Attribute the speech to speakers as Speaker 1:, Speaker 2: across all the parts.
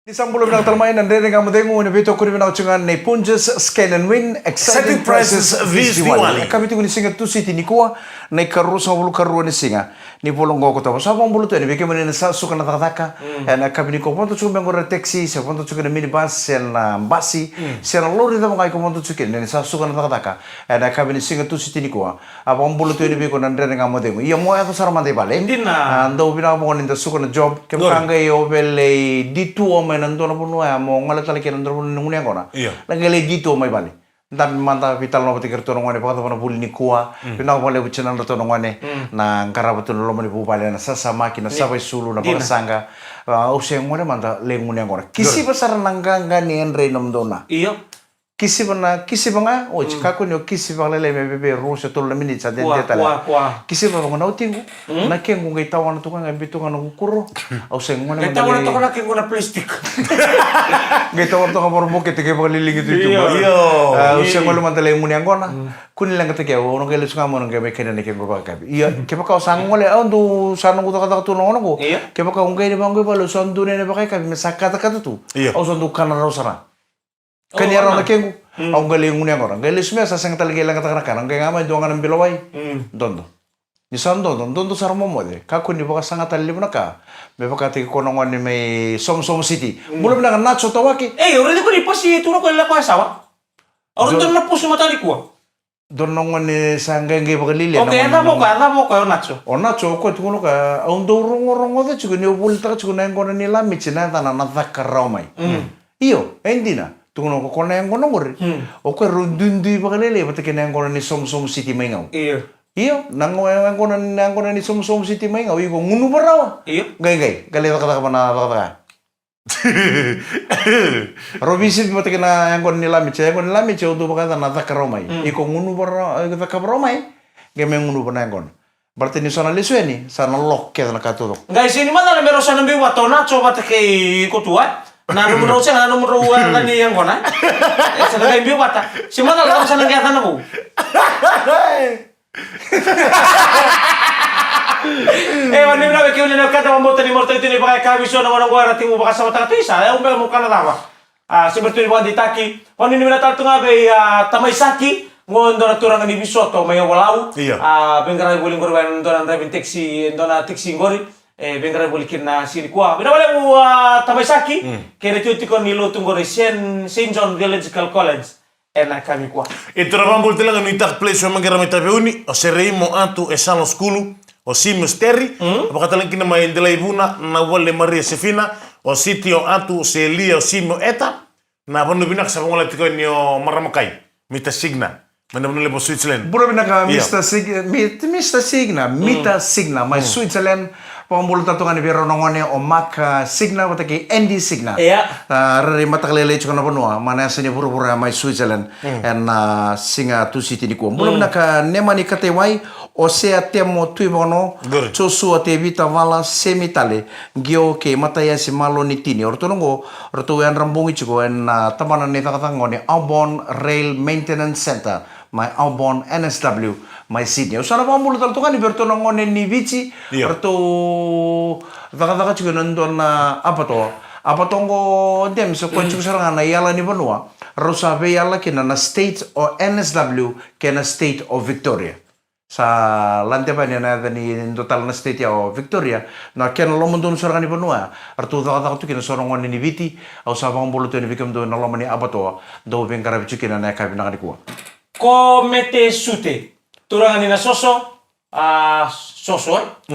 Speaker 1: Di sambulo binang talmain nandere nga mo dengo ni bito kuri binang chungan ni Punjas Scan and Win exciting prices this Diwali. Kami tu ni singa tu city ni kuwa na ikaru sa bulu karu ni singa ni bolong go ko ta. Sa bulu tu ni beke mo ni sa suka na taka. Na kami ni ko ponto chunga ngora taxi, sa ponto chunga ni minibus, na basi, sa lori da mga ko ponto chunga ni sa suka na taka. Na kami ni singa tu city ni kuwa. Abang bulu tu ni beko nandere nga mo dengo. Iya mo ato saramante bale.
Speaker 2: Hindi na.
Speaker 1: Ando binang mo ni suka na job. Kem kangay obele ditu o nando na puno ya mo ngala tali kena nando puno ngunya kona. Lagi lagi gitu mai bali. Tapi manta vital no pati kerto ngone pakata pano buli ni kuah. Pina ko le buchana ndo tono ngone na ngara betul lo mani bupale na sasa maki na sabai sulu na pasanga. Use ngone manta le ngunya kona. Kisi pasar nanganga ni enre nom dona.
Speaker 2: Iya.
Speaker 1: Kisi banga o chikaku ni kisi bangale le bebe rusa tol na mini sa dente tala. Kisi banga na utingu. Na kengu ngai tawana tukang ngai bitunga no kuro. Au se ngone
Speaker 2: Ngai tawana tukang kengu na plastic.
Speaker 1: Ngai tawana tukang por boke te ke liling itu.
Speaker 2: Iya.
Speaker 1: Au se ngole mantale ngune ngona. Kuni lang te ke o no gele sunga mo no ke mekene ne kengu ba kabi. Iya, ke pa sang ngole au ndu sanu ko kata tu no ko. Ke pa ngai ne bangu ba lo sandu ne ba kai kabi mesakata kata tu. Au sandu kana ro sara. Kanyaro na kengu. Au galing ngunya ngora. Galing semua sasang talagi lang kata kana. Ngai ngama doang ng bilaway. Dondo. Ni sando dondo sarmo mo de. Kako ni baka sanga tali mo naka. Be baka ti ko nongon ni may Som City. Mula na nacho tawaki.
Speaker 2: Uri ko ni pasi tu ko la ko asawa. Ori don na puso matali ko.
Speaker 1: Don nongon ni sangga ngai baka lili.
Speaker 2: Okay, ana mo ka nacho.
Speaker 1: O nacho ko tu no ka. Au ndo rongo de chugo ni obulta chugo na ngona ni la michina na na thakara mai. Iyo, endina. Tungo ko kona yang kono ngori. O ko rundundi bakalele pati kena yang kono ni Som City maingau. Iyo, nango yang kono ni Som City maingau iko ngunu barawa.
Speaker 2: Iyo.
Speaker 1: Gai kali kata mana kata. Robisi pati kena yang kono ni lamiche, yang kono lamiche udu bakata na takaromai. Iko ngunu barawa, iko takaromai. Game ngunu bana yang kono. Berarti ni sana lesueni, sana lokke na katutok.
Speaker 2: Guys, ini mana le mero sana biwa tona coba teke ko tuat. Na numero sa numero ni yang kona. Sa kay biyo bata. Si mana lang sa nangyatan ako. Wani na be kiuli na kata mambo tani morto itu ni pakai kabiso na wanang guara timu baka sa mata tisa. Umbe mo kana tawa. Si bertuni bang ditaki. Wani ni na tartu nga be tamay saki. Ngondo na turang ni bisoto may walau. Bengara buling korban ndona driving taxi ndona taxi ngori. Bengara bulikin na sini kuah. Bina wala mo Tabaisaki. Kaya tuti ko nilo tunggore Saint John Theological College. Na kami kuah.
Speaker 3: E trovammo il telang no itak place o mangera meta peuni o serreimo atu e salo skulu o simo steri. Pakatalan kina mai dela ibuna na wale Maria Sefina o sitio atu se Elia o simo eta na panu binak sa ngola tiko ni o maramakai. Mita signa. Mana le po Switzerland.
Speaker 1: Bura binaka Mr. Signa, Mita Signa, my Switzerland. Pambulu tatungan ni biro nongone o maka Signa wataki Andy Signa. Rari matakalele chuka na ponua mana sini pura-pura my Switzerland and singa tu city ni kuam. Bulu binaka nema ni katewai o sea temo tui mono chosu ate vita vala semitale gio ke mataya si malo ni tini ortonongo orto yan rambungi chuko en tamana ni takatango ni Aubon Rail Maintenance Center. My Aubon NSW, my Sydney. Usara pambulu tatungan ni berto nongone ni vici orto taka juga nonton apa tongo dem so kunci sarang na yala ni banua rosa be yala kina na state o NSW kena state of Victoria sa lantai pa niya na ni total na state ya o Victoria na kena lomon don sarang ni banua arto taka tu kina sorong on ni viti au sa pambulu tu ni bikem do na lomon ni apa to do ben karabi kina na kabi na kuwa
Speaker 2: Ko mete sute turangan ni na soso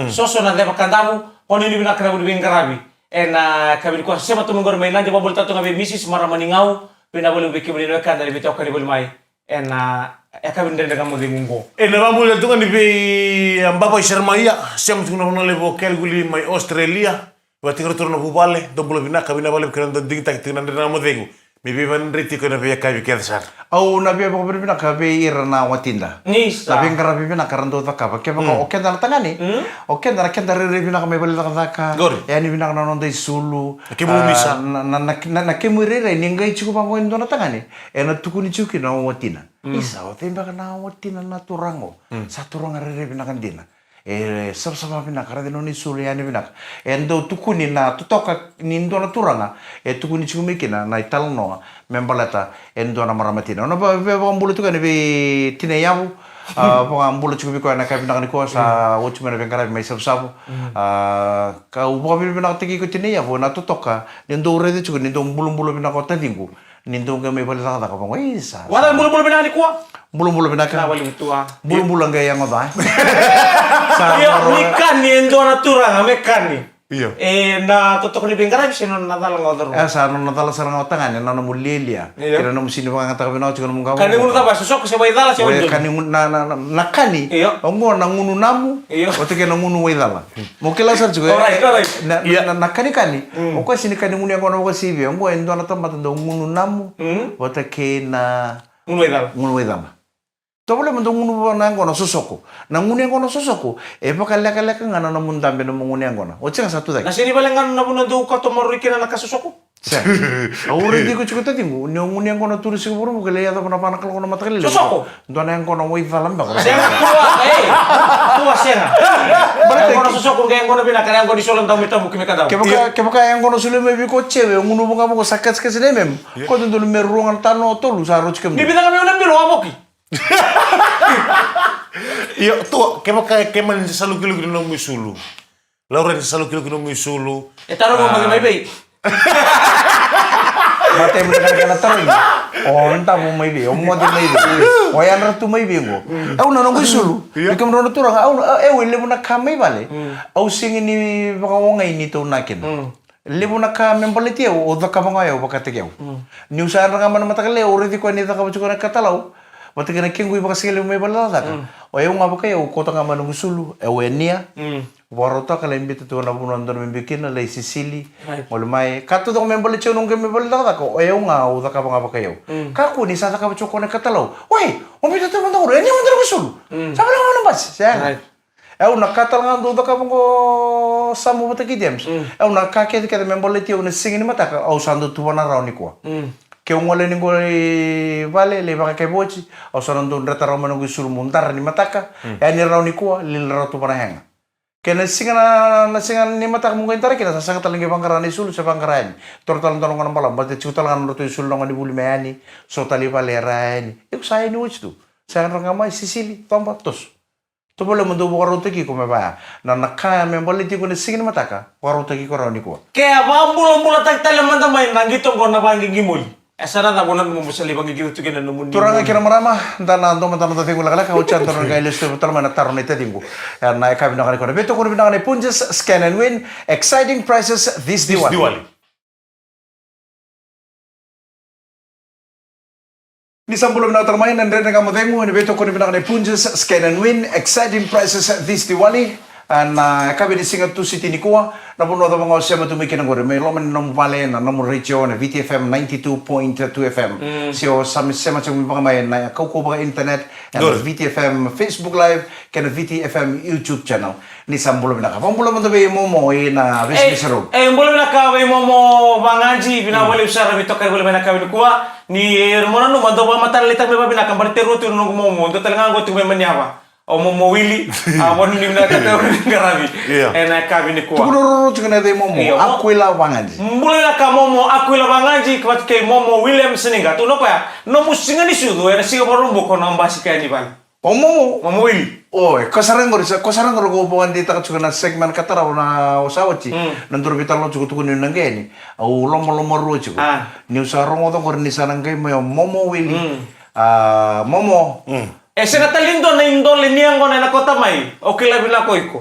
Speaker 2: soso na lepa kandamu honi ni bina karabu bin karabi kami ko sema tu mengor mainan jaba bolta tu ngabe misis mara maningau bina boleh beki boleh kan dari betok kali boleh mai kami ndenda kamu di mungo
Speaker 3: Na vambo tu kan ni ambapa Sharmaia sem tu na lebo kelguli mai Australia wati retorno bubale do bolo bina kabina bale kerando dingta tina na mo dengu mi vivan riti ko na via kai kedasar
Speaker 1: au na via ko bina ka be irna watinda
Speaker 2: nisa
Speaker 1: tapi ngara bina karando ta ka ke ba o kenda tangani o kenda bina ka me bale ka ya ni bina na non dei sulu
Speaker 3: ke mu misa
Speaker 1: na ke mu re ni ngai chuko bango ndona tangani na tukuni chuki na watina isa o temba na watina na turango sa turanga re bina kan dina sama pinak rada no ni sulu yani pinak endo tukuni na tutoka nindo na turanga tukuni chumikina na italno membalata endo na maramatina no ba mbulu tukani be tine yabu mbulu chumi ko na kapina ni ko sa uchu mena bengkara mai sabu ka ubo bi pinak tiki ko tine yabu na tutoka nindo rede chukuni nindo mbulu pinak ko tadingu nindo ngame balata ka pa isa
Speaker 2: wala mbulu pinak ni ko
Speaker 1: bulu pinak
Speaker 2: na wali tua
Speaker 1: bulu nga yang oda
Speaker 2: iyo nikan ni endo na turanga mekani
Speaker 3: Iya.
Speaker 2: Na tutok ni bengkara bisa no nadal ngodor
Speaker 1: sa no nadala sarang otangan na mulelia kira no musini mga tabi na chukun mga
Speaker 2: kani ngunu taba susok sa baydala sa
Speaker 1: Oye, kani na kani ongo na ngunu namu o te na ngunu waidala mo kila sar juga na kani o ko sini kani ngunu yang kono ko sibi ongo endo na tamba do ngunu namu o te ke na ngunu waidala to boleh mendo ngunu na ngono sosoko na ngunu yang kono sosoko pa kala ngana na mundambe no ngunu yang kono o chenga satu dai
Speaker 2: na sini balengan na buno do ka to morikina na kasusoko
Speaker 1: Aure di ko chukota tingu ngunu yang kono turu siguro mo kala ya da na panakal kono matakali
Speaker 2: sosoko
Speaker 1: do na yang kono waidalam ba ko
Speaker 2: tua senga berarti kono sosoko yang kono bina kana kono disolon tamu tamu kimeka daw
Speaker 1: Kebaka yang kono sule me ko chewe ngunu bunga mo sakat skese mem ko do me ruangan tano to lu saro chikem
Speaker 2: bibita kami ulam biro aboki
Speaker 3: Iya, tuh, kaya man selalu kilo no misulu. Lauren selalu kilo no misulu.
Speaker 2: Taro mo magi may bay.
Speaker 1: Mate mo kana taro. Onta mo may bi, mo di may bi. O yan ratu may bi ngo. Au na no misulu. Bikam no turang au wele mo na kamay bale. Au singin ni baka ngay ni to nakin. Libu na ka membaliti o da ka mga yo baka tegyaw. Ni usara nga man matakale already ko ni da ka buko na katalaw. Mati kena kingui baka sigili may balala ka. O yung nga ba kayo, kota nga manong usulu, nia. Warota ka lang bito na punon doon membikin na lay sisili. Malumay. Kato doon may balityo nung may balala ka. O yung nga, uda ka ba nga ba kayo. Kaku, ni sa ka ba choko na katalaw. Uy, umita ito man ako. Enia man doon usulu. Sabi lang ako nabas. Siya. Nakatal nga doon ka ba ko sa mo ba takidems. Nakakita ka may balityo na singin mata ka. Sando tuwa na raw ni ko. Que un wale ningo vale le baka kai bochi o sonondo rata roma no gusuru muntar ni mataka ni rauni ko lil ratu para hanga que na singa ni mataka mo intara kina sasanga talingi bangkarani sulu sa bangkarani tortal tolong kan malam bate chutal kan rotu sulu no ni buli meani so tali vale rani eu sai ni uchu sa ranga mai sisili tomba tos to boleh mundu buka ki ko meba na nakaya membali ti ko ni singin mataka warote ki ko rauni ko
Speaker 2: kaya bambulo tak tale man tamay nangito ko na bangi gimul esana na bunan mo musali bangi gitu kina no mundi
Speaker 1: turanga kira marama ndana ndo mata mata tingu lagala ka uchan toron ga ilis to talma na taron ite tingu na ka bina ka ko beto ko bina ka punjes scan and win exciting prices this Diwali. Di sambulo na tarmahin and rin nga modengo ni beto ko bina ka punjes scan and win exciting prices this Diwali. Kabe di singa tu city ni kuwa na puno da mga osema tumiki ng gore may loman ng vale na ng region VTFM 92.2 FM so sa sema chung mga may na kauko ba internet and VTFM Facebook live kana VTFM YouTube channel ni sambulo na ka pambulo man tabi mo na bisbisero
Speaker 2: mbulo na ka mo bangaji binawali usara bito kay wala na ka ni kuwa ni hermano no mando ba matalitak me ba binakambarte ruto no mo to talaga ngo tumay manyawa o mo wili wonu ni na kata ngarabi ena kabini ko
Speaker 1: tukuro chukana de momo akwila bangaji
Speaker 2: mbule na ka momo akwila bangaji kwat ke momo William Seninga tu no pa no musinga ni sudo era siga porumbo ko no mbasi ka ni ban
Speaker 1: o momo
Speaker 2: wili
Speaker 1: kasarangor ko po andi ta chukana segment katara na usawachi nandur bitalo chukutuku ni nangeni au lomo ro chuku ni usaro ngodo ngor ni sanangai momo wili momo
Speaker 2: sena talindo na indole niango na kota mai okay la bila ko iko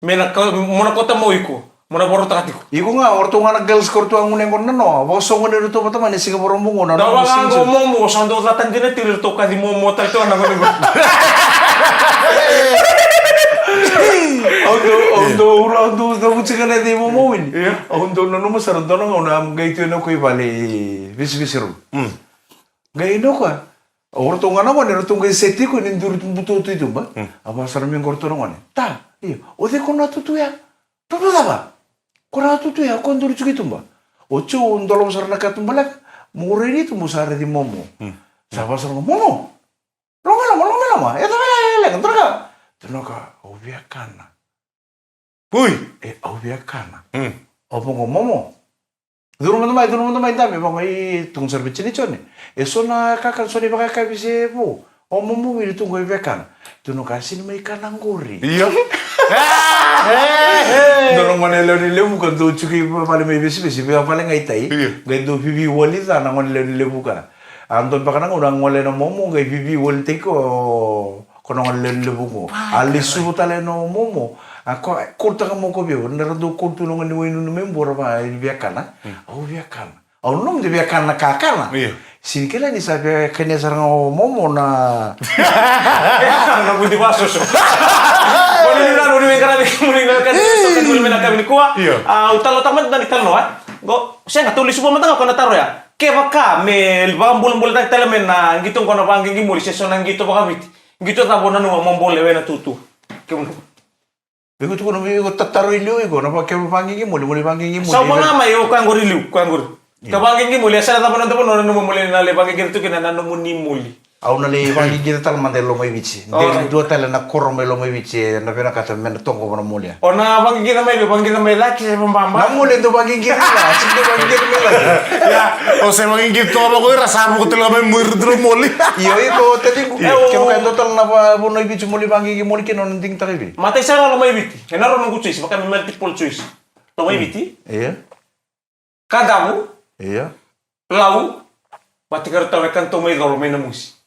Speaker 2: mena mona kota mo iko mona boro takatiko
Speaker 1: iko nga orto nga girls korto ang uneng kono no boso ngone ruto pa man siga boro mo no
Speaker 2: no ngo mo sando latan dina tilir to ka di mo tal to na ngono Aundo butika na di mo win aundo no masaron to no na gaito no ko ibali bisbisiru gaino ka Orto nga naman, orto nga seti ko, nindur buto itu ba? Apa sarang yang orto naman? Ta, iyo, ode ko natutuya. Todo ba? Ko natutuya, ko ndur itu ba? Ocho ndolong sarang nakatumbalak, mure ni tu musare di momo. Sapa sarang momo? Loma lama. Eta bela, ndur ka.
Speaker 1: Tunoka ubiakana.
Speaker 3: Ui.
Speaker 1: Ubiakana. Opo momo. Durung tamai dami bang tung service ni chone. Sona kakal soni baka kabise po. Momo ini tunggu ubiakana. Tunoka sini mai kananggori.
Speaker 3: Iya.
Speaker 1: Dorong mana leu bukan tu cuki paling mai besi paling ngai tai. Gai tu pipi wali sana ngon leu buka. Anton pakanang udang ngole no momo gai pipi wali teko. Kono lele buko ali subu tale no momo ako kurta kamo ko bio ndara do kurtu no ngani winu no membor ba biakana au biakana au nom de biakana kakana sin kela ni sabe kenya sarang momo na
Speaker 2: na budi baso so wala ni laro ni karabi muli na kan to kan mena kami kuwa utalo tamat na italo go siya ngatulis subo matang ko nataro ya ke baka me bambul tak telemen na gitong kono bangi muli seso nang gito baka bit gitu tak bona nung mombole wena tutu. Kemudian.
Speaker 1: Begitu kono bigo tataro iliu igo napa ke bangi muli bangi muli.
Speaker 2: Sa mga mayo kangor iliu kangor. Ka bangi muli sa tapon tapon no nung muli na le bangi gitu kina nanu muni muli.
Speaker 1: Au na le bangi gitu tal mande lo mai bici. De dua tal na korro me lo mai bici na pena kata men tongo bona muli.
Speaker 2: Ona bangi kita mai laki sa pambamba.
Speaker 1: Na muli do bangi gitu la, sing do bangi gitu la.
Speaker 3: Ya, o se bangi gitu apa ko rasa mo ko telo mai muirdro moli.
Speaker 1: Iyo iko tadi kemo kan total na ba bona bici muli bangi muli kino nanding takibi.
Speaker 2: Matay sa lo mai biti. Enaro nung choice baka may multiple choice. Lo mai biti?
Speaker 1: Iya.
Speaker 2: Kadamu?
Speaker 1: Iya.
Speaker 2: Lau? Pati karta kan to mai dolo mai namusi.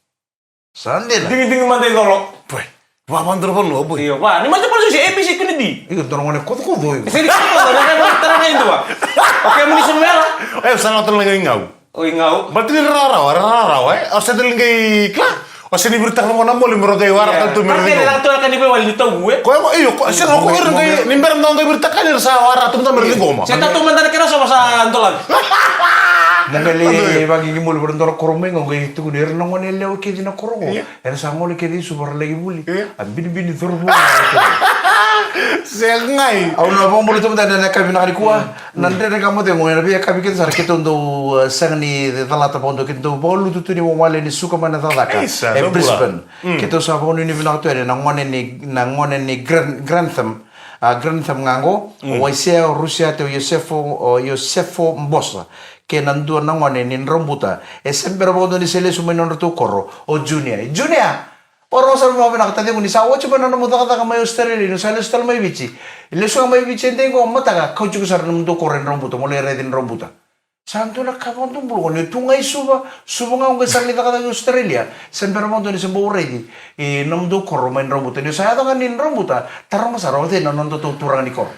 Speaker 1: Sandela.
Speaker 2: Ding mandai dolo.
Speaker 3: Boy, wa mandro bon lo boy.
Speaker 2: Iyo, ba, ni multiple choice ABC kini di.
Speaker 1: Iko dorong ne kodo iko.
Speaker 2: Sini ko na tara na indo. Oke, muni sumera.
Speaker 3: Sana telo ngai ngau.
Speaker 2: O ingau.
Speaker 3: Berarti rara o se telo ngai kla. O se ni bertak mo na moli mo kay wara tantu mer.
Speaker 2: Porque la to kan ibe wal dito gue.
Speaker 3: Ko iyo ko se ko ngai ni mer ndong ngai bertak kan sa wara tantu mer ni goma.
Speaker 2: Saya tahu mantan kira sama sa antolan.
Speaker 1: Nangali bagi muli berendor korome ngai itu der nongone leo ke dina korogo. Era sangole ke di super lagi muli. Bini turbo.
Speaker 3: Se ngai.
Speaker 1: Au na bom bulu tum dana kabi na kuwa. Nande de kamo de mo na bi kabi ken sar ketondo sangni de talata pondo kento bolu tutu ni wale ni suka mana talaka. Brisbane. Keto sa bonu ni vina to na ngone ni Grantham. Grantham ngango waisia Rusia te Yosefo Mbosa ke nandua nangone ni rombuta sempre bodo ni sele sumeno to korro o junior oro sar mo bena katade ni sawo chuba na mo taka mai Australia no sale stal mai bici le so mai bici tengo mata ka kauchu sar no to korren rombuta mo le redin rombuta santo na kabon tum bulu ni tungai suba nga ngai sar lita kata Australia sempre mo ni sembo ready e nam do korro mai rombuta ni saya to kan ni rombuta tarong saro te no to turang ni kor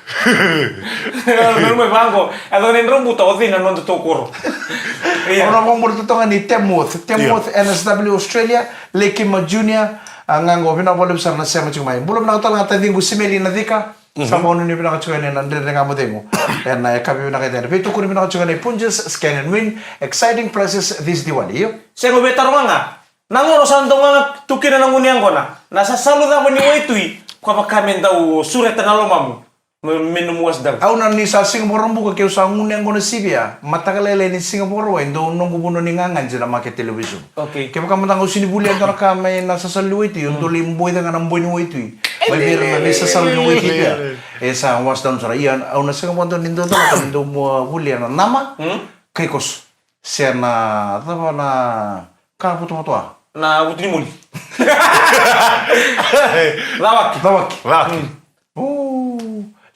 Speaker 2: No me banco. Ado ni rombuta o dina no to korro.
Speaker 1: Ono mo mo to ni Temuth NSW Australia Lekima Junior ngango bina boleh besar na sema cuma belum na tal ngata dingu simeli na dika sama onu ni bina kacuan ni nande ngamo demo na kabi bina kaita pero kuri bina kacuan ni punjes scan and win exciting prizes this Diwali yo
Speaker 2: Saya go betar nga. Nangono sandong nga tukina nang uniang kona. Nasa salu da mo ni waitui. Kwa pakamen daw suret na lomamu. Menumuas daw.
Speaker 1: au na ni sa Singapore buka ke sa ngunyang kono sibia matakalele ni Singapore wa ndo nongo buno ni ngangan jena make television
Speaker 2: Okay.
Speaker 1: ke baka matang usini bulian kana kame na sa salu itu ndo limboy da ngana mboy ni itu may bira na sa salu itu ya esa was down sa iyan au na Singapore ndo nindo da ndo bulian na nama kaikos siya na tama na kaputo mo to
Speaker 2: Na utri muli. Lawak.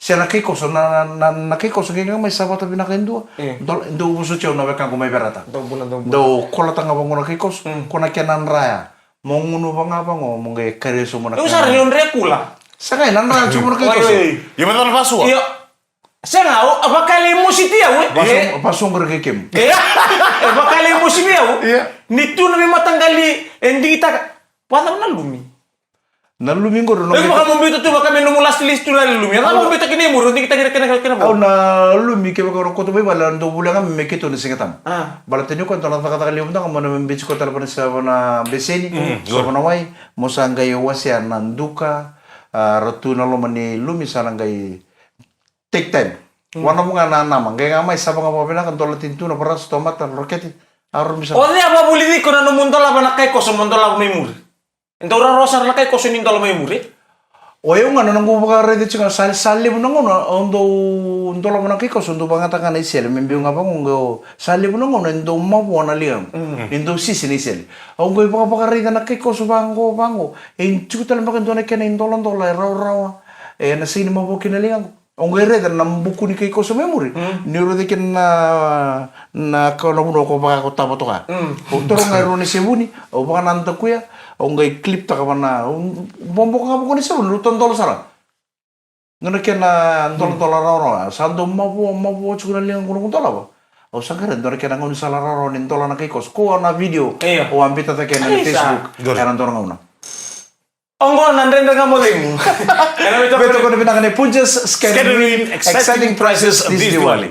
Speaker 1: Siya nakikos na nakikos kaya may sabat na pinakindua. Do uso siya na bekang kumay berata. Do kola tanga bang nakikos kona kenan raya. Monguno bang apa ngo mongge kareso mo na.
Speaker 2: Yung sa rin yung rekula.
Speaker 1: Sakay nan raya cuma nakikos.
Speaker 3: Yung betul paswa.
Speaker 2: Iyo. Saya ngau, bakal emosi dia we.
Speaker 1: Pasong kerkekim.
Speaker 2: Bakal emosi dia we. Nitu na may matanggali hindi kita. Wala na lumi.
Speaker 1: Naluminggo ron.
Speaker 2: Lagi baka mombito tu baka menulas list tu lali lumi. Ano mombito kini muro hindi kita kena
Speaker 1: Au na lumi ke baka ko to bay wala ndo bulang me kito ni singatan. Balatenyo ko tala kata kali umda kamo na mbich ko tala pa sa na beseni. So na way mo sangay wasya nanduka ratu na lo mani lumi sanangay take time. Wana mo nga na naman. Kaya nga may sabang nga mabina kan tola tintu na para sa tomat na roketi. Aron bisa.
Speaker 2: O di apa buli di ko na mundo la ba nakay ko sa mundo la may muri. Ento ora rosar na kay ko sa nindo la may muri.
Speaker 1: Oyo nga nang baka rede chika sali mo nang ondo la mo nang kiko sundo bangata nga na isel membi nga bang ngo sali mo nang ndo mabuo na liam ndo sisi ni isel ongo baka rede na kiko su bango en chuta la makan dona kena ndo la raw na sini mabuo kinaliang ongo rede na buku ni kiko su memory ni rede ken na kono mo ko baka ko tabo to ka utoro nga ro ni sebuni o baka nanta kuya ongai clip ta kana bombo ka ko ni sa luton dolo sara ngana kena dolo ro sando mabu chukuna liang kuno dolo ba o sangare ndore kena ngoni sala ro ni dolo na kai kos ko na video o ambita ta kena ni Facebook era ndoro ngona
Speaker 2: Onggo nandenda nga moling.
Speaker 1: Beto ko ni pinakane Punjas scheduling exciting prices this Diwali.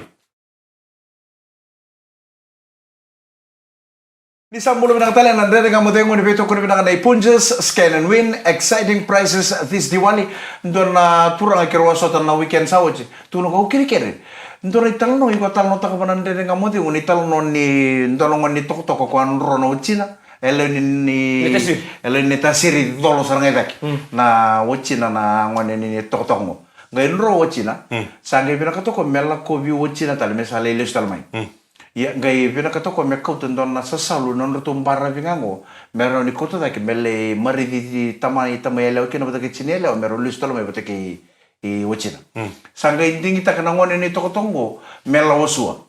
Speaker 1: Di sambulo pinang talen nandere nga mo tengo ni Beto ko ni pinakane Punjas Scan and Win exciting prices this Diwali. Ndon na turang kirwa sotan na weekend sawoji. Tuno ko kiri-kiri. Ndon italno iko talno ta ko nandere nga mo tengo ni talno ni ndon ni tok ko anro no China. Ni tasiri dolo sarang edak na wachina na ngone ni tok mo ngai ro wachina sangai bina kato ko mela ko bi wachina tal mesale le stal mai ya ngai bina kato ko mekau tendon na sasalu non ro tumbara bingango mero ni koto dak mele mari di tamai ele kino bata chinele o mero le stal mai bata ki i wachina sangai dingi ta kana ngone ni tok tongo mela wasua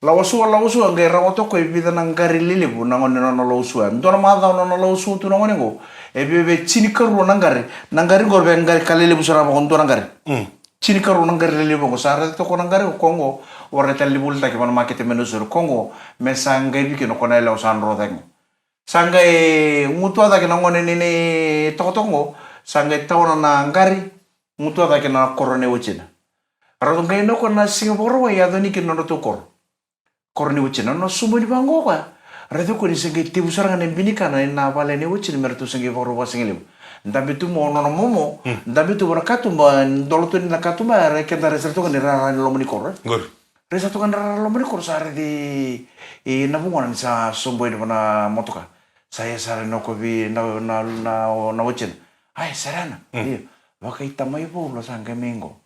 Speaker 1: Lawasua ngai rawoto ko ibida nang gari lili bu nang ono no lawasua. Ndona madha ono no lawasua tu nang ngo. Ebe chini karu nang gari ngor be ngari kalili bu sara mo ndo nang gari. Chini karu nang gari lili bu sara to ko nang gari ko ngo warne tali bul ta ke man makete menusur Kongo me sangai bi ke no kona law san ro deng. Sangai mutu ada ke nang ni to sangai tawna na ngari mutu ada ke na korone uchina. Rado ngai no ko na Singapore wa ya doni ke no to kor. Korni uchina no sumo di bango ka redo ko ni senge tibu saranga ne binika na na vale ne uchina mertu senge voro wasingile ndambe tu mo no momo ndambe tu barakatu ba dolo tu na katu ba re ke dare serto kan rara lo moni kor
Speaker 3: gor
Speaker 1: re satu kan rara lo moni kor sare di na bunga ni sa sumbo di bana motoka saya sare no ko bi na uchina ai sarana iya wakai tamai bo lo sanga mengo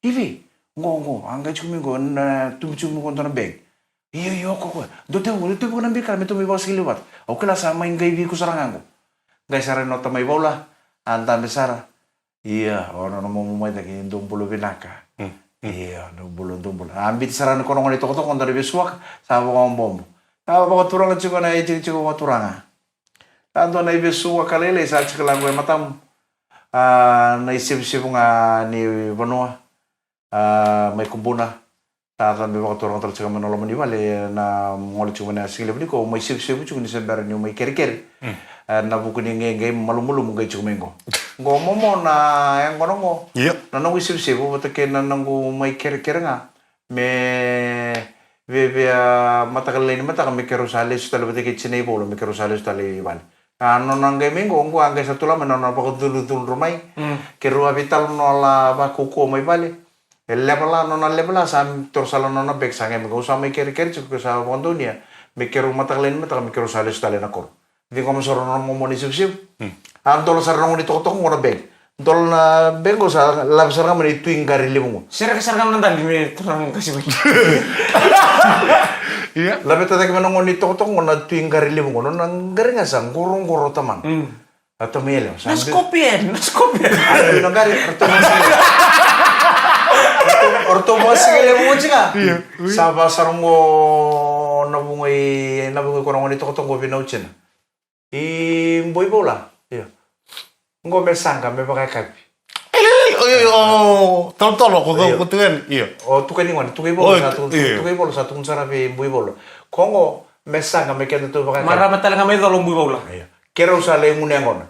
Speaker 1: ivi ngo anga chumingo na tumchumu ko na beg Iyo koko. Dote ko nambi kami to may bawas kiliwat. O kala sa main gaibi ko sarangan ko. Guys sara no tamay bola. Anta besara. Iya, ono no mumay dagi dumbulo binaka. Iya, dumbulo. Ambit sara no kono nito ko dari beswak sa ko bombo. Ta ba turang chiko na chiko ko turanga. Tanto na ibeswak kalele sa chiko lang matam. Na isip-isip nga ni Banua. May kumbuna. Tatan be waktu orang tercakap menolong menimale na ngol cuma na single bini ko may sip cuma ni sebar ni may keri na buku ni ngey malu ngai cuma ngo momo na yang kono ngo na nong sip buat ke na nong may keri nga me mata kali mata kami kerusale sudah lebih ke cine bolo me kerusale sudah lebih ano nang ngey mengo ngo angge satu lama na pa dulu rumai keru habital no la ba kuko may bale Lepala nona lepala sam torsala nona bek sange me usa me keri cukup sa pondonia me keru mata me keru sale stale na kor di komo soro nona mo moni sip antol sarang ni tok ngona bek tol na bengo sa lab sarang me tuing gari limu
Speaker 2: Sira kasarang nandan di me terang kasih bagi.
Speaker 1: Iya labe tata ke menong ni tok ngona tuing gari limu nona gari ngasang gorong taman atau mele
Speaker 2: Naskopien.
Speaker 1: Ada di gari Orto masih mo chika. Saba sarungo nabungay kono nito ko binauchin. Boy bola. Iya. Ngo mesanga me bakakap.
Speaker 3: Tolo ko tuan. Iya.
Speaker 1: O tukan ni wan, tukay bola satu sarabi boy bola. Kongo mesanga me kento to bakakap.
Speaker 2: Marama talaga may dolong boy bola.
Speaker 1: Iya. Kero sale ngunengon.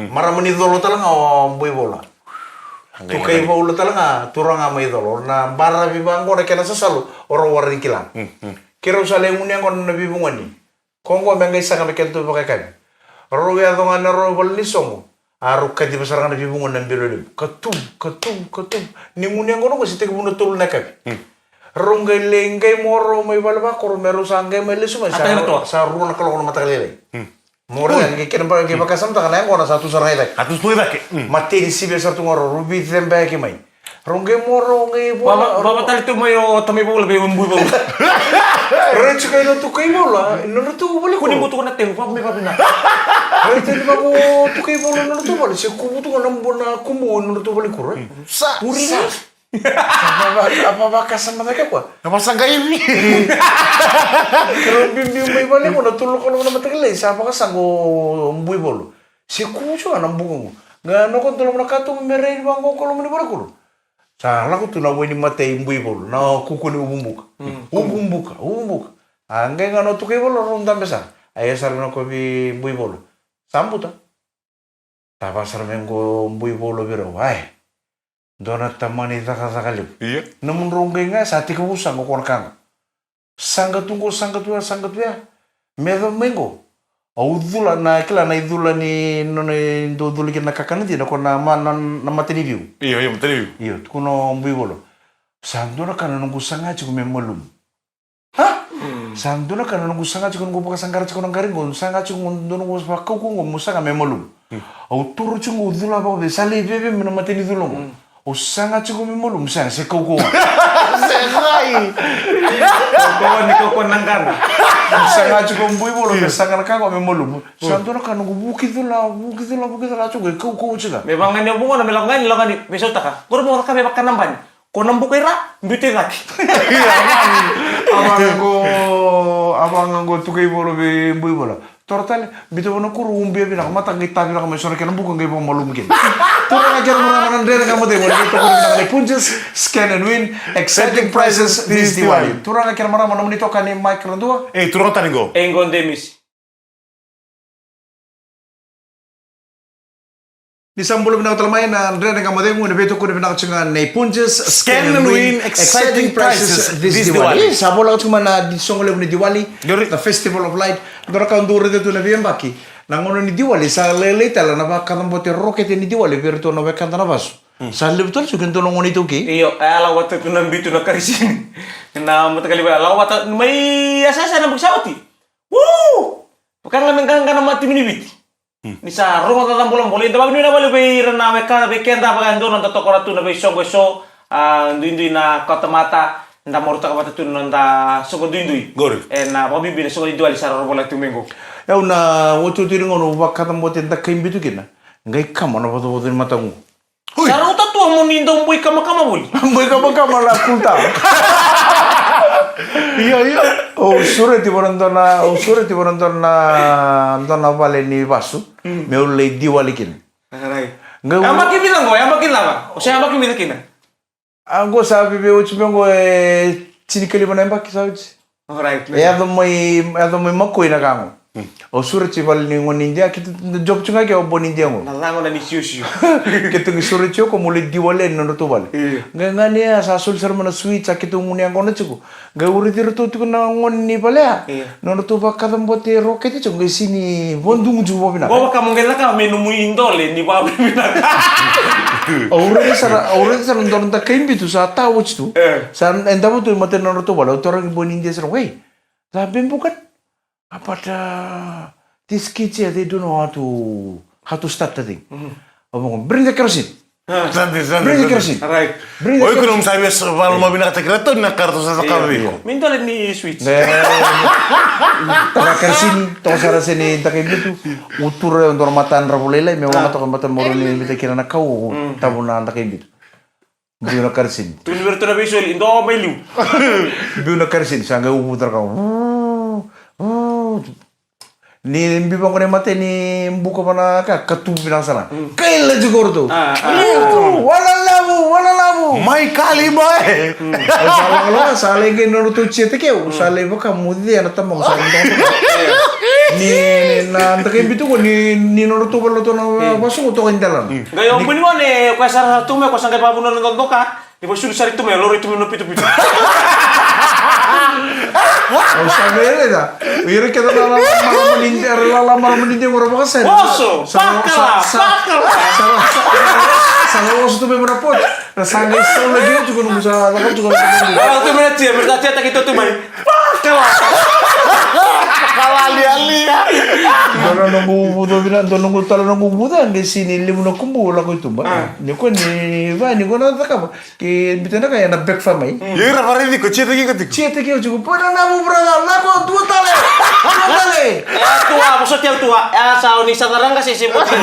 Speaker 1: Marama ni dolo talaga o boy bola. Tukay bola talaga turang amay dolor na bara bibango na kena sasalu oro warri kilang. Kero sale ngunengon na bibungani. Kongo mengay sanga me kento bakakap. Ro ya donga na ro bolisongo. Aru kadi pasarangan na bibungon ng birolim. Katum. Ni ngunengon ko si tigbuno tul na kapi. Ronggay lenggay moro may balaba koro meron sanggay may lisumay sa runa kaloko na matakalilay. Mora che bakasam ta kana ngona satu sarai lek.
Speaker 3: Atu spui dake.
Speaker 1: Mate di sibe satu ngoro rubi tembe ke mai. Ronge moro nge bola.
Speaker 2: Baba tali tu mayo tami bola be umbu bola.
Speaker 1: Recho kai no tu kai bola. No tu bola
Speaker 2: Kuni butuh na tempo me babina.
Speaker 1: Recho ni bago tu kai bola no tu bola. Se ku butuh na mbona kumu no tu bola kure. Sa. Puri. Apa bakasam mereka apa?
Speaker 3: Apa sangka ini?
Speaker 1: Kalau bimbi mai bale mo na tulok ko na matagal sa apa kasango mbui bolo. Se ku jo na mbungo. Nga no ko tulok na kato merei bango ko mo ni bara ko. Sa la ko tuna weni matei mbui bolo. Na kuku ni ubumbuka. Ubumbuka. Angge nga no tukai bolo ronda besa. Aya sar no ko bi mbui bolo. Sambuta. Taba sar mengo mbui bolo biro. Ai. Dona tamani takasakali.
Speaker 3: Iya.
Speaker 1: Namun rongge nga sa ti ko usang ko kang. Sangga tua. Medo mengo. Au dula na kila na idula ni none do duli kina kakana ti na ko na matini view.
Speaker 3: Iya, matini view.
Speaker 1: Iyo, kuno mbui bolo. Sanduna kana nunggu sanga ci ko memolum. Ha? Sanduna kana nunggu sanga ci ko nunggu pakasangara ci ko nangari ngon sanga ci ko nunggu pakau ko ngon musanga memolum. Au turu ci ngu dula ba be sali bebe mena matini dulong. O sanga ci ko memolum sanga se ko ko. Sengai.
Speaker 2: Kau nangkan.
Speaker 1: Sanga ci ko mbui bolo be sanga ka ko memolum. Sanduna kana nunggu buki dula ci ko ci ga.
Speaker 2: Memang ngani bungo na melongan ni besok taka. Kuro mo ka be bakkan namban. Ko nambu kay ra, mbite lagi.
Speaker 1: Abang go tukai bolo be mbui bolo. Tortale bito bono kuru umbi bina mata ngita bina kama sore kana bukan ngai malum kin. Tura ajar mana ndere kamu deh boleh kita kuru bina punches scan and win exciting prizes this Diwali. Tura ajar mana menito kani mic rendua.
Speaker 3: Turun tani go.
Speaker 2: Engon demis.
Speaker 1: Di sambul bina talmay na ndere kamu deh muna beto kuru bina cunga nei punches
Speaker 3: Scan and win exciting prizes this Diwali.
Speaker 1: Sabo lang cuma na di songole ni Diwali. The Festival of Light. Dora ka ndure de tu na baki. Nangono ni Diwali sa lele tala na ba bote rocket ni Diwali virtu na ba kanta na baso. Sa betul sukin to ngoni to ki.
Speaker 2: Iyo, ala wata tu nambitu na karisin. Na matagali ba ala wata may asasa na magsawati. Woo! Bukan ngana mati minibit. Ni sa rungo ta tambulan boleh dabag ni na bali bay rana me ka be kenda ba ando na to koratu na bay songo so ndui na kota mata nda morta ka mata tu nda songo ndui.
Speaker 3: Gori.
Speaker 2: Na bobi bi songo Diwali sa robola tu mengo.
Speaker 1: Ya una wotu tiri ngono ba kata bote nda kaimbitu kina. Ngai kama na boto boto matangu.
Speaker 2: Sa ruta tu mo nindo mbui kama boli.
Speaker 1: Mbui kama la kulta. Iya. Oh sure ti borondona ndona vale ni basu. Me ulle Diwali kin.
Speaker 2: Arai. Amaki bilang go, amaki lava. O sea, amaki bilang kina.
Speaker 1: Ango sabi be uchi bengo chini kali bana mbaki sabi.
Speaker 2: Alright.
Speaker 1: Ya do mai makoi na kango. O sure ti vale ni ngoni India kit job chunga ke obon India ngo.
Speaker 2: Nalango na ni siu.
Speaker 1: Kitu ngi sure ti ko mule Diwali no to vale. Ngani ya sa sul ser mana switch akitu nguni angono chiku. Ga uri dir to tu na ngoni vale. No to ba kadam bote rocket ti ngi sini bondung ju bobina.
Speaker 2: Bawa kamu ngela ka menu mu indole ni babi bina.
Speaker 1: Aure sara ndon ta kaimbi tu sa ta watch tu. Sa enda botu mate no to vale. Torang bon India ser wei. Sa bukan apa this kids they don't know how to start the thing. Bring the kerosene. Bring the kerosene.
Speaker 2: Right.
Speaker 3: Oi kuno sabi val mo bina kata kreto na kartu sa kabi.
Speaker 2: Mindole ni switch.
Speaker 1: Taka kerosene to sara sini takai bitu utur untuk matan rabulela me wana to matan moro ni bita kira na kau tabuna takai bitu. Biu na kerosene.
Speaker 2: Tu ni bertu na visual indo meliu.
Speaker 1: Biu na kerosene sanga uputar kau. Ni bibang ko na mate ni buka pa na katu bilang sana. Kaila jugor to. Wala labu.
Speaker 3: Mai kali boy.
Speaker 1: Sala ke no to chete ke sala ba kamu di ana tamang sa ni na ndake bitu ko ni no to balo to na baso to kandalan.
Speaker 2: Gayo puni mo ne ko sa tume ko sangay pabuno ng doka. Ibo sulu sari tume loro tume no pitu.
Speaker 1: O sabere da. Ire ke da la maramulinde ngoro ba kasen.
Speaker 2: Oso. Pakala.
Speaker 1: Sama oso tu memang rapot. Rasanya itu lagi juga nunggu sa, juga nunggu.
Speaker 2: Kalau tu mana cia, berarti tak kita tu mai. Pakala.
Speaker 3: Kalalia.
Speaker 1: Dono nunggu budo bilang nunggu talo nunggu budo di sini limu no kumbu lagu itu mbak. Ni ko ni ba ni ko na taka ki bitena kaya na back family.
Speaker 3: Yoi rapare di ko chete ki kati.
Speaker 1: Chete ki ujuku pona na mu brother lago dua tale.
Speaker 2: Tua, maksudnya tua. Sa uni sadarang kasi si Buti.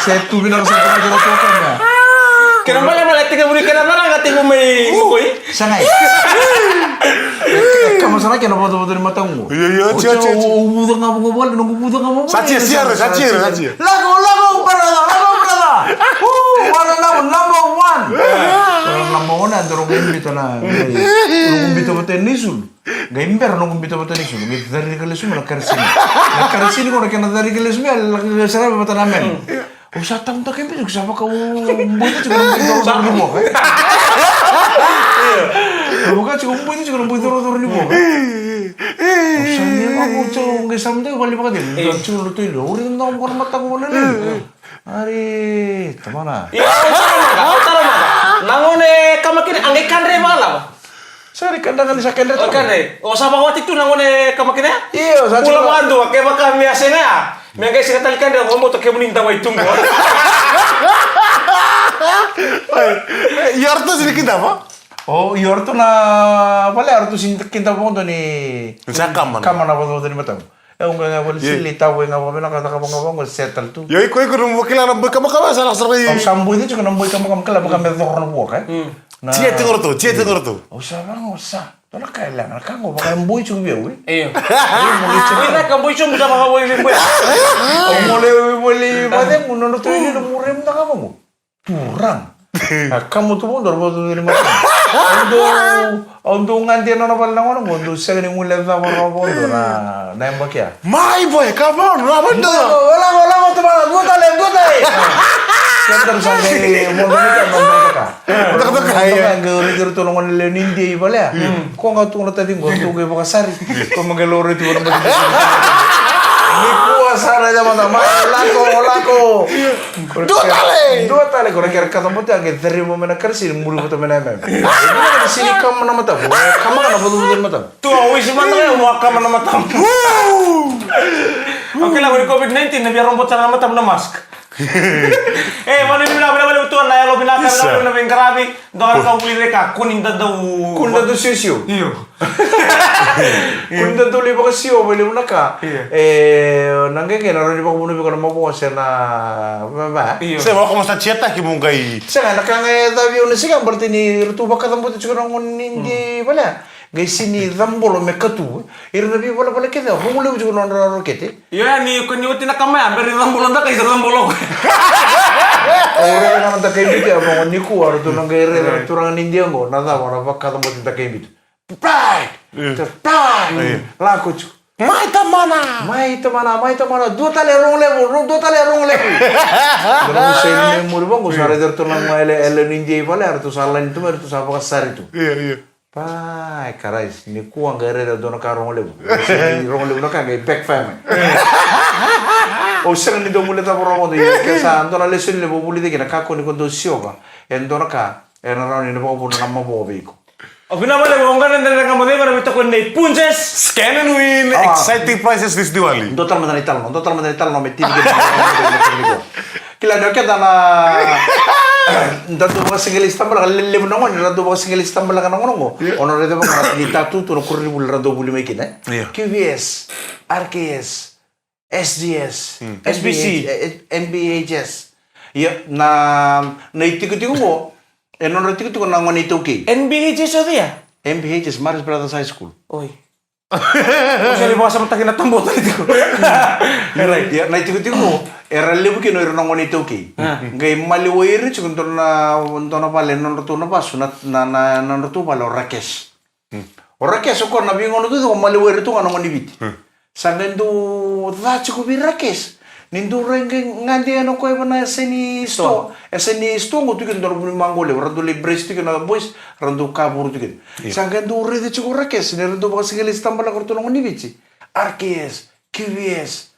Speaker 1: Saya tu bilang saya pernah jalan tua kan ya.
Speaker 2: Kenapa le malati ka buri kana narang ati mo may sukoy?
Speaker 1: Sangai. Kamu sana kena foto-foto di matamu.
Speaker 3: Iya, cia.
Speaker 1: Budo ngamu ngobol, nunggu budo ngamu.
Speaker 3: Sachi.
Speaker 1: Lago brother. Warna number one. Number one antara gembito na. Gembito betul nisul. Gember nunggu gembito betul nisul. Gembito dari kelismu nak karsini. Nak karsini kau nak kena dari kelismu, lagi sana betul namen. Usah tahu tak gembito, siapa kau buat juga nunggu di bawah. Bukan cuma buat juga nunggu turun di bawah. Usahnya kamu cuma nggak sampai kali pakai dia. Cuma tu itu, orang tahu orang mata kau mana ni. Ari, temana?
Speaker 2: Iya, utara mana? Nangone kamakini angge kanre malam.
Speaker 1: Sari kandangan di sakendra.
Speaker 2: Kanre. Oh, sama waktu itu nangone kamakini?
Speaker 1: Iya, saya
Speaker 2: Pulang mandu, kayak makan biasanya. Mereka sekali kanre ngomong tuh kayak meninta wai tunggu.
Speaker 3: Yorto sedikit apa?
Speaker 1: Oh, yorto na pala yorto sinta ponto ni.
Speaker 3: Sa kaman.
Speaker 1: Kaman apa tuh ni matang. Nga wala sili tawo nga wala nakakabang settle tu.
Speaker 3: Yoi ko nung wakila na kama salah saray.
Speaker 1: Ang samboy din juga namboy kama kala baka medho na buka eh.
Speaker 3: Cia tengor tu.
Speaker 1: O sa bang osa. Tolak kailangan ka ngo baka amboy juga biya we.
Speaker 2: Iya. Ini kamboy cuma sama kamboy limbo.
Speaker 1: O mole bade muno no tuyo no murem na kamo mo. Turang. Kamu tu pun dorbo tu ni mata. Ondo nganti na pala na ngono ondo sa ni mula sa robo na nembak ya.
Speaker 3: My boy, come on, Rabanda.
Speaker 1: Wala tu mana dua tale. Sebentar sampai mau ni kan nombor ka.
Speaker 3: Tak ya.
Speaker 1: Guru tolongan le nindi bala. Ko nga tu na tadi ngondo ke bakasari. Ko magaloro tu orang bagi. Ni puasa aja mata lako. Dua tale ko kira kata mo ta ke terima mena kersi mulu betul mena mem. Ini di sini kamu nama tahu. Kamu kan apa tuh nama tahu?
Speaker 2: Tuh, wis mana ya mau kamu nama tamu. Oke lah, dari COVID-19 biar rombot cara nama tamu na mask. Mana ni bila betul na lo binaka na bengkarabi, doar kau beli mereka kuning dadau.
Speaker 1: Kun dadau sisio.
Speaker 2: Iyo.
Speaker 1: Kun dadau liba ka sio beli munaka. Nanggenge na rin pa kuno bi ko na mabuo siya na ba.
Speaker 3: Saya mau kamu ceta ki mungkai.
Speaker 1: Saya nakanga dabi una siga berarti ni rutuba ka tambo tu ko ngon nindi bala. Gai sini rambolo me katu. Irna bi bala kita hongule bu ko non ro kete.
Speaker 2: Iya ni ko ni uti nakama beri rambolo nda kai rambolo.
Speaker 1: Orang yang nak kembali dia mau niku aru tu nanggai re turang nindia ngo nada ora bakka tambo tu kembali. Pride. Laku cu. Mai tamana dua tali rong level. Kalau saya ni mulu bang, usara der tu nang ele ninja ipale artu salan itu artu sapa kasar itu.
Speaker 3: Iya.
Speaker 1: Pai, karais ni kuang gare der dona ka rong level. Rong level kan gay back family. O sera ni do mule ta rong do ye sa andona lesun le bobuli de kina kako ni kondo sioba. Endona ka era rong ni bobo na mabo biko.
Speaker 2: Abina wale mongana ndere kamu dei bara bitakon nei punches.
Speaker 3: Scan and win exciting prices this Diwali.
Speaker 1: Total mandanital no metti di. Kila do kita na datu baka single Istanbul kalille mo ngon datu baka single Istanbul kana ngon ono rede baka litatu to kurri bul rado buli mekin QVS RKS SDS
Speaker 2: SBC
Speaker 1: MBHS ya na itiko mo non itiko na ngon itoki
Speaker 2: NBHS so dia
Speaker 1: MBHS Maris Brothers High School
Speaker 2: oi Usali bahasa matakin na tambo tadi ko.
Speaker 1: Right, ya. Na itiko era lebu kino era nongon itoki. Ngai mali wairi chukunto na pale non rotu na pasu na non rotu pale Rakesh. Rakesh ko na bingono tu ko mali wairi tu nongon ibit. Sangendu da chukubi Rakesh. Nindu renge ngandi ano ko na seni sto. Seni sto ngo tu kin dor buni mangole radu le breast kin na boys radu kabur tu kin. Sangendu rede chuku Rakesh ne radu ba sigel Istanbul ko tu nongon ibit. RKS, QVS.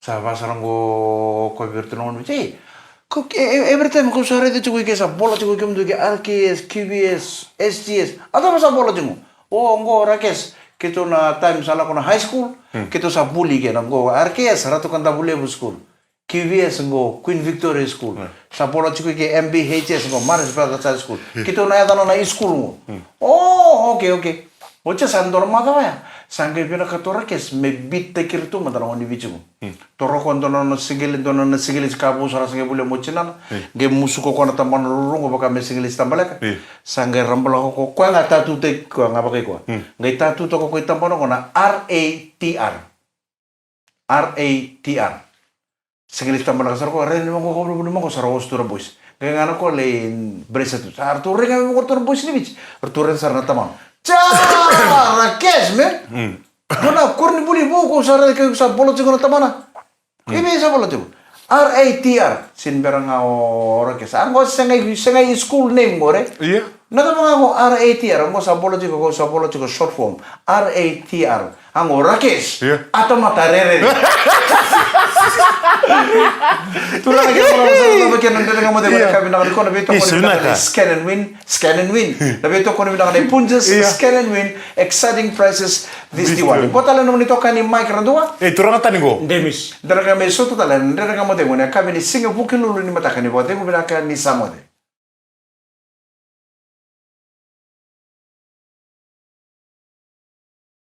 Speaker 1: Sa basarango ko virtu nongon ibit. Every time ko sa rede chuku ke sa bola chuku kem du ke RKS, QVS, SDS. Ada masa bola jungo. Oh ngo Rakesh Kita na time salah ko na high school, kita sa bully ke nang go RKS ratu kanta bully school. QVS go Queen Victoria School. Sa polo chiku ke MBHS go Marisburg School. Kita na yata na school mo. Oh, okay. Ocha sandor magaya. Sangge pina katora kes me bitte kirtu madara oni bichu. Toro kondo no sigil kabu sara sange bule mochina. Ge musuko kona tamban rurungo baka me sigil tambalaka. Sangge rambala ko kwa nga tatu te ko nga baka ko. Ngai tatu to ko tambono kona RATR. RATR. Sigil tambalaka sar ko ren mo ko sara ostura boys. Ngai ngana ko le bresatu. Artur ren mo ko tor boys ni bich. Artur ren sar na tamam. Rakesh men. Bona korni buli buku sara ke sa bolo na tamana. Ibe sa bolo tigo. RATR sin beranga Rakesh. Ango sengai school name gore.
Speaker 3: Iya.
Speaker 1: Naga mga ko RATR ango sa bolo tigo short form. RATR. Ango Rakesh.
Speaker 3: Iya.
Speaker 1: Ato matarere. Turang lagi orang bagian nanti dengan model mereka bilang ko nabi to ko bilang scan and win. Nabi to ko bilang punches scan and win exciting prizes this Diwali. Kota lain naman ito kani Mike Randua.
Speaker 3: Turang ata nigo.
Speaker 2: Demis.
Speaker 1: Dara kami soto talan, dara kami model mo na kami ni singa bukin lulu ni mata kani bote ko bilang kani samode.